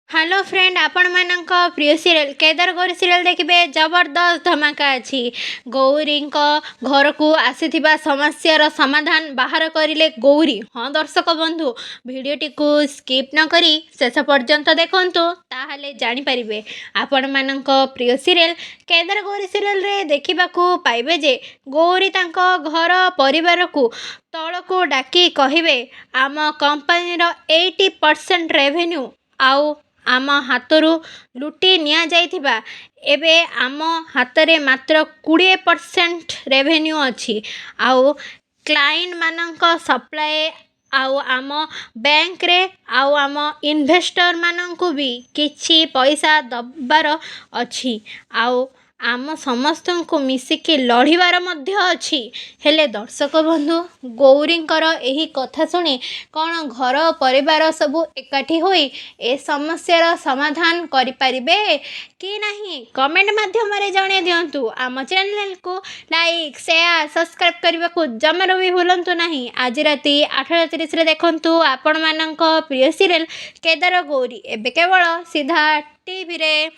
Hello friend आपण मानक प्रिय सीरियल केदार गौरी सीरियल देखिए जबरदस्त धमाका अच्छी गौरी घर को आसीथिबा समस्यार समाधान बाहर करिले गौरी। हाँ दर्शक बंधु भिडटी को स्किप न करी शेष पर्यंत देखंतु ताहले जानि परिबे आपण मानक प्रिय सीरियल केदार गौरी सीरियल रे देखिबाकू पाइबे जे गौरी तांको घर परिवार को तलको डाकी कहिबे आम कंपनीर 80% रेवेन्यू आउ आम हाथरू लुटी निया जाइथिबा एबे आम हातरे मात्र 20% रेवेन्यू अच्छी आउ क्लाइंट मानक सप्लाए आउ आम बैंक रे आउ आम इन्वेस्टर मानंकु भी किछि पैसा दबार अच्छी आउ आम समस्त को मिसिकी लड़ीबार मध्य अच्छी हेले दर्शक बंधु गौरींकर एही कथा शुणी कौन घर परिवार सबू एकाठी होई ए समस्यार समाधान करिपारिबे कि नहीं कमेंट माध्यम रे जणे दियंतु। आम चैनल को लाइक शेयर सब्सक्राइब करने को जमार भी भूलंतु नहीं। आज राति 8:30 रे देखंतु आपण मानक प्रिय सीरियल केदार गौरी एबे केवल सीधा टीवी रे।